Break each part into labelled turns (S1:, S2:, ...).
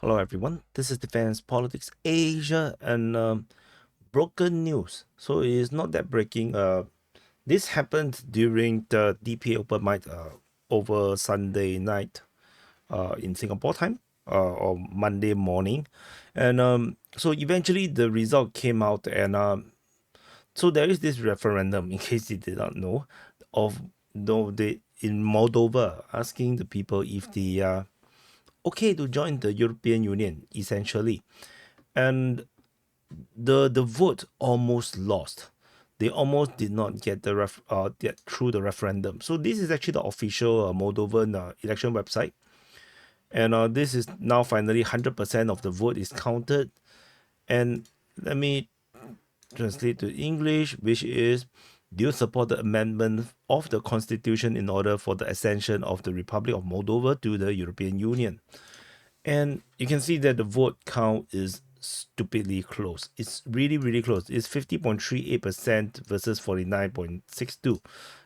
S1: Hello, everyone. This is Defense Politics Asia and broken news. So it is not that breaking. This happened during the DPA open mic over Sunday night in Singapore time or Monday morning, and so eventually the result came out, and so there is this referendum. In case you did not know, of no they in Moldova asking the people if they are okay to join the European Union, essentially. And the vote almost lost. They almost did not get get through the referendum. So this is actually the official Moldovan election website, and this is now finally 100% of the vote is counted. And let me translate to English, which is: do you support the amendment of the constitution in order for the accession of the Republic of Moldova to the European Union? And you can see that the vote count is stupidly close. It's really, really close. It's 50.38% versus 49.62.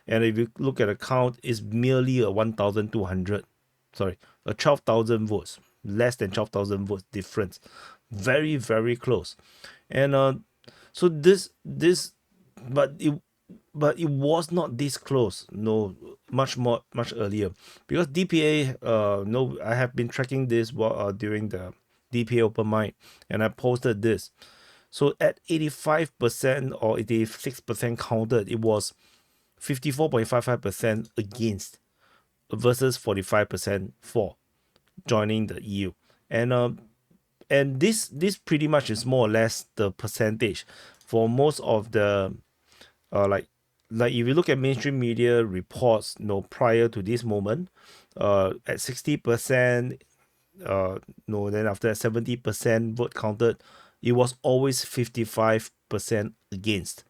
S1: And if you look at the count, it's merely a 12,000 votes, less than 12,000 votes difference. Very, very close. And so but it was not this close. No, much earlier, because DPA. No, I have been tracking this during the DPA open mic, and I posted this. So at 85% or 86% counted, it was 54.55% against versus 45% for joining the EU, and this pretty much is more or less the percentage for most of the like if you look at mainstream media reports, prior to this moment, at 60%, then after that 70% vote counted, it was always 55% against.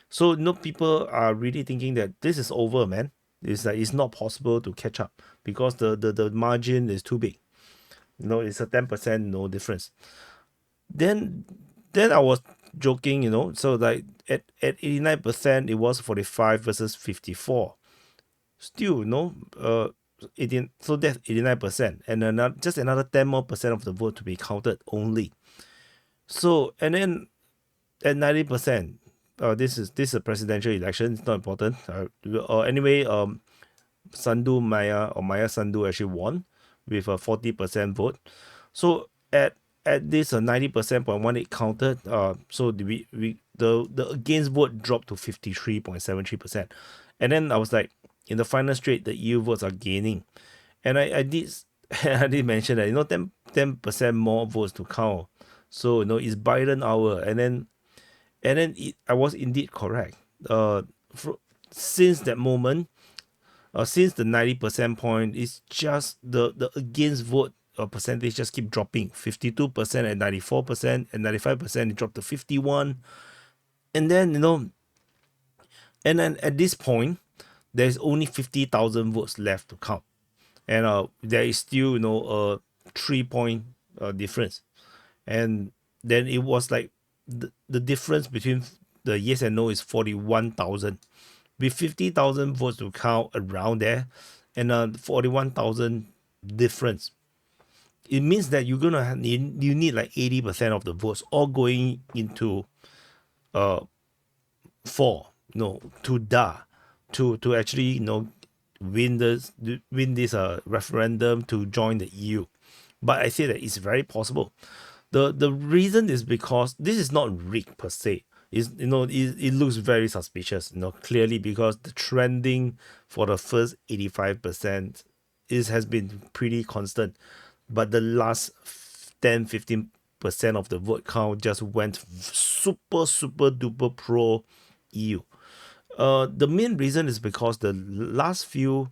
S1: So people are really thinking that this is over, man. It's like it's not possible to catch up because the margin is too big. It's a 10% no difference. Then I was joking, so like at 89% it was 45 versus 54. Still, 18, so that's 89%, and just another 10 more percent of the vote to be counted only. So, and then at 90%, this is a presidential election. It's not important. Anyway, Maya Sandu actually won with a 40% vote. So at this 90%.18 counted, so the against vote dropped to 53.73%. And then I was like, in the final straight, the EU votes are gaining. And I did I did mention that 10% more votes to count. So it's Biden hour. And then I was indeed correct. Since that moment, since the 90% point, it's just the against vote percentage just keep dropping. 52% and 94% and 95%, it dropped to 51. And then and then at this point, there's only 50,000 votes left to count, and there is still a 3-point difference. And then it was like the difference between the yes and no is 41,000, with 50,000 votes to count around there, and 41,000 difference. It means that you need like 80% of the votes all going into for to da to actually win this referendum to join the EU. But I say that it's very possible. The reason is because this is not rigged per se. It looks very suspicious, clearly, because the trending for the first 85% has been pretty constant, but the last 10-15% of the vote count just went super duper pro EU. The main reason is because the last few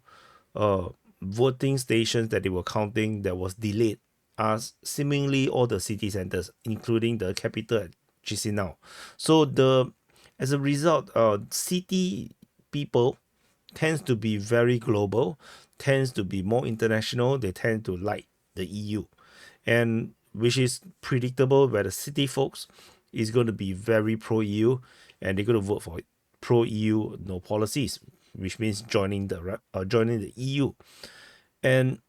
S1: voting stations that they were counting that was delayed are seemingly all the city centers, including the capital at Chisinau. So as a result, city people tends to be very global, tends to be more international. They tend to like the EU, and which is predictable, where the city folks is going to be very pro EU, and they're going to vote for pro EU policies, which means joining the EU. And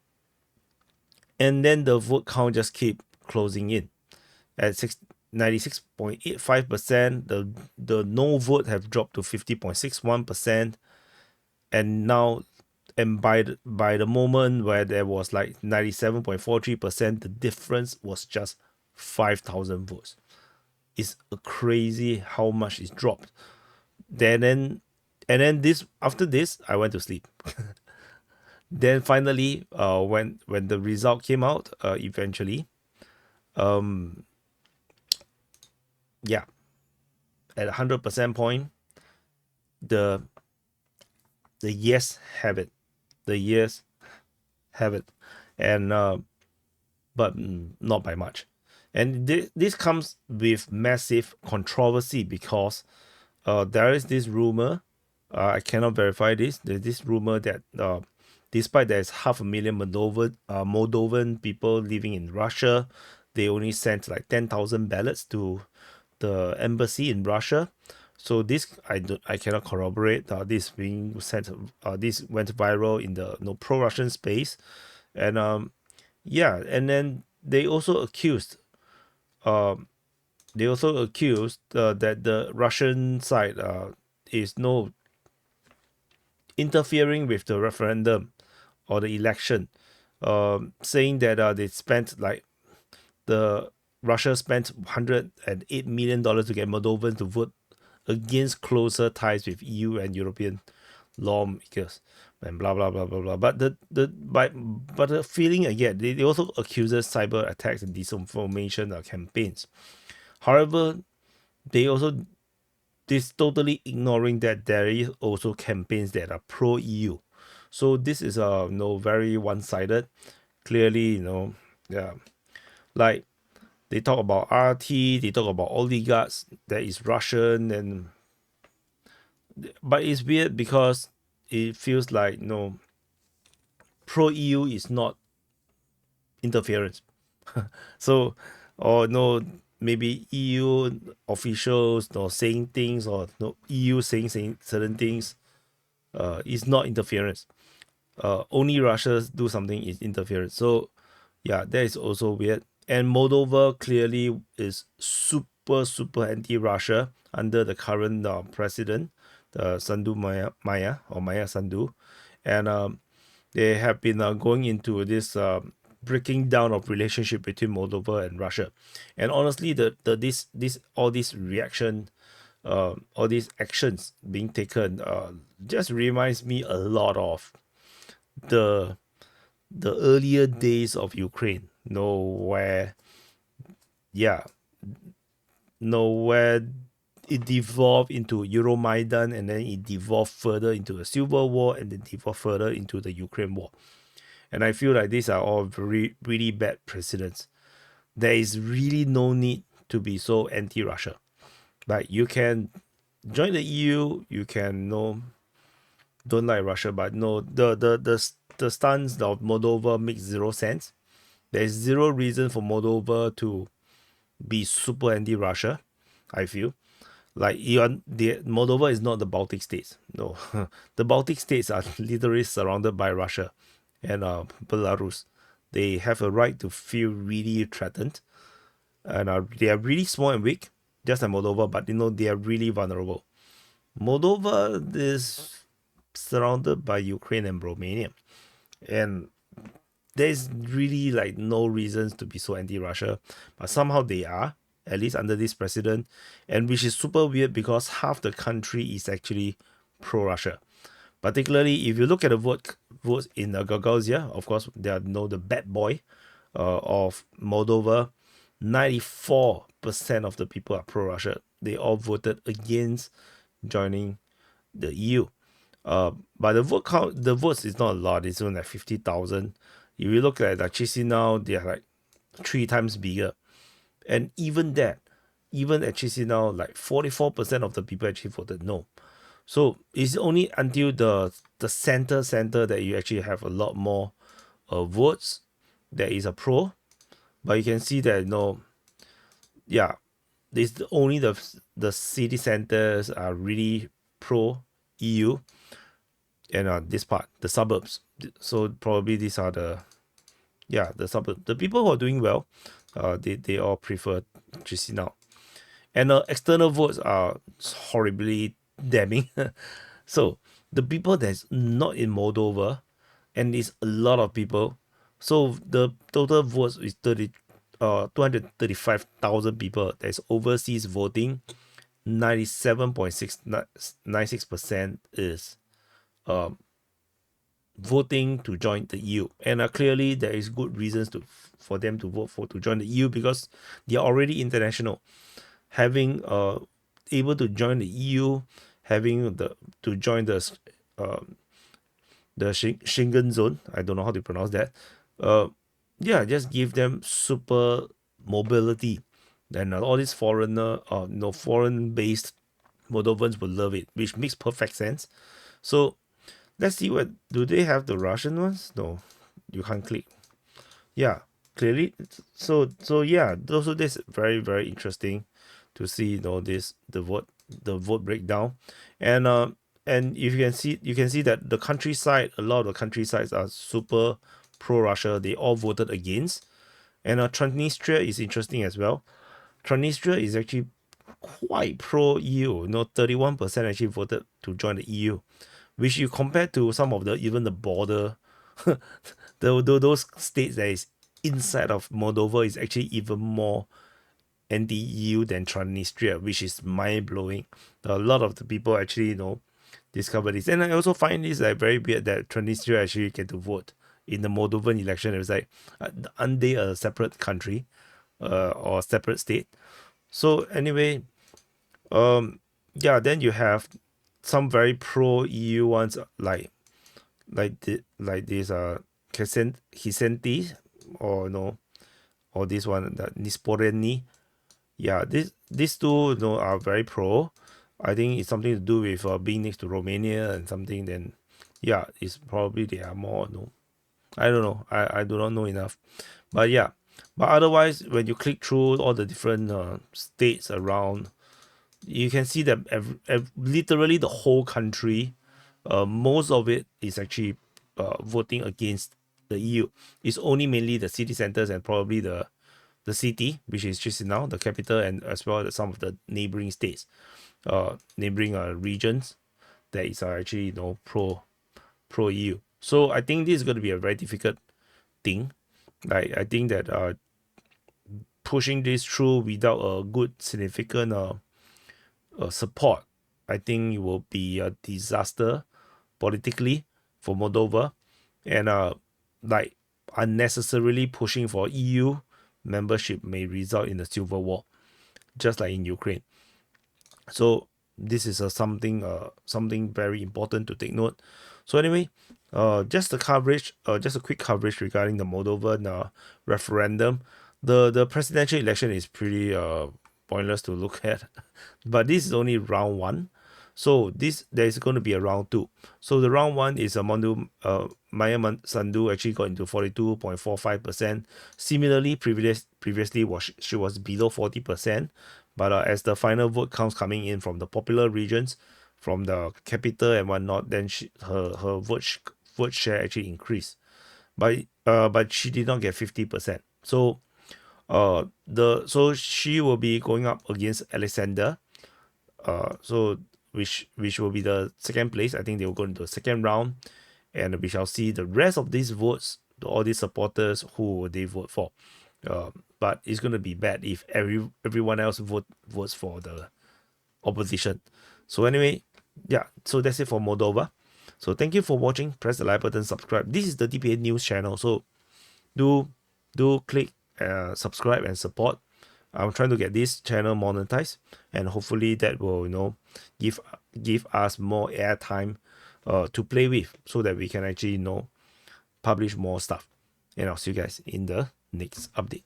S1: then the vote count just keep closing in at 96.85%. The no vote have dropped to 50.61%, and now, and by the moment where there was like 97.43%, the difference was just 5,000 votes. It's crazy how much it's dropped. And then this, after this, I went to sleep. Then finally, when the result came out, eventually, yeah, at 100% point, the yes have it, and but not by much. And this comes with massive controversy because there is this rumor, I cannot verify this. There's this rumor that despite there's 500,000 Moldovan people living in Russia, they only sent like 10,000 ballots to the embassy in Russia. So this I cannot corroborate. This being sent. This went viral in the pro-Russian space, and yeah, and then they also accused. That the Russian side is interfering with the referendum or the election, saying that they spent like Russia spent $108 million to get Moldovans to vote against closer ties with EU and European lawmakers, and blah blah blah blah blah. But the feeling again, they also accuse cyber attacks and disinformation campaigns. However, they also totally ignoring that there is also campaigns that are pro EU. So this is very one-sided. Clearly, yeah, like they talk about RT, they talk about oligarchs that is Russian, but it's weird because it feels like pro EU is not interference. So, or maybe EU officials saying things, or EU saying certain things is not interference. Only Russia do something is interference. So yeah, that is also weird. And Moldova clearly is super anti-Russia under the current president, the Sandu Maya Sandu, and they have been going into this breaking down of relationship between Moldova and Russia. And honestly, all these reaction, all these actions being taken, just reminds me a lot of the earlier days of Ukraine. Where it devolved into Euromaidan, and then it devolved further into a civil war, and then devolved further into the Ukraine war. And I feel like these are all really bad precedents. There is really no need to be so anti-Russia. Like, you can join the EU, you can don't like Russia, but the stance of Moldova makes zero sense. There's zero reason for Moldova to be super anti-Russia, I feel. Like, Moldova is not the Baltic states. No, the Baltic states are literally surrounded by Russia and Belarus. They have a right to feel really threatened, and they are really small and weak, just like Moldova, but they are really vulnerable. Moldova is surrounded by Ukraine and Romania, and there's really like no reasons to be so anti-Russia, but somehow they are, at least under this president, and which is super weird because half the country is actually pro-Russia. Particularly if you look at the votes in Gagauzia, of course, they are the bad boy of Moldova. 94% of the people are pro-Russia. They all voted against joining the EU. But the vote count, the votes is not a lot. It's only like 50,000. If you look at Chisinau, they are like 3 times bigger. And even at Chisinau, like 44% of the people actually voted no. So it's only until the center that you actually have a lot more votes that is a pro. But you can see that this only the city centers are really pro EU, and this part, the suburbs. So probably these are the suburbs. The people who are doing well, they all prefer Chisinau. And external votes are horribly damning. So the people that's not in Moldova, and it's a lot of people. So the total votes is 235,000 people. There's overseas voting. 97.696% is voting to join the EU, and clearly there is good reasons for them to vote to join the EU, because they are already international, having able to join the EU, having to join the Schengen zone. I don't know how to pronounce that. Yeah, just give them super mobility. Then all these foreign-based Moldovans will love it, which makes perfect sense. So let's see, what do they have, the Russian ones? No, you can't click. Yeah, clearly. So yeah, also this very, very interesting to see, the vote breakdown. And if you can see that the countryside, a lot of the countrysides are super pro-Russia. They all voted against. And Transnistria is interesting as well. Transnistria is actually quite pro-EU. 31% actually voted to join the EU, which you compare to some of even the border, those states that is inside of Moldova is actually even more anti-EU than Transnistria, which is mind-blowing. A lot of the people actually, discover this. And I also find this very weird that Transnistria actually get to vote in the Moldovan election. It was like, aren't they a separate country or separate state? So anyway, yeah, then you have some very pro-EU ones, like this Hisenti, or this one, the Nisporeni. Yeah, these two, are very pro. I think it's something to do with being next to Romania and something. Then, yeah, it's probably they are more. I don't know. I do not know enough. But yeah, but otherwise, when you click through all the different states around, you can see that literally the whole country, most of it is actually voting against the EU. It's only mainly the city centers and probably the city, which is Chisinau, the capital, and as well as some of the neighboring states, neighboring regions that is actually pro EU. So I think this is going to be a very difficult thing. Like, I think that pushing this through without a good significant support, I think it will be a disaster politically for Moldova, and like unnecessarily pushing for EU membership may result in a civil war, just like in Ukraine. So this is something very important to take note. So anyway, just a quick coverage regarding the Moldovan referendum. The presidential election is pretty pointless to look at, but this is only round one. So there is going to be a round two. So the round one is Maya Sandu actually got into 42.45%. Similarly, previously she was below 40%, but as the final vote counts coming in from the popular regions, from the capital and whatnot, then her vote share actually increased, but she did not get 50%. So so she will be going up against Alexander, so which will be the second place. I think they will go into the second round, and we shall see the rest of these votes, all these supporters, who will they vote for. But it's going to be bad if everyone else votes for the opposition. So anyway, yeah, so that's it for Moldova. So thank you for watching. Press the like button, subscribe. This is the DPA News channel, so do click subscribe and support. I'm trying to get this channel monetized, and hopefully that will give us more airtime to play with, so that we can actually publish more stuff. And I'll see you guys in the next update.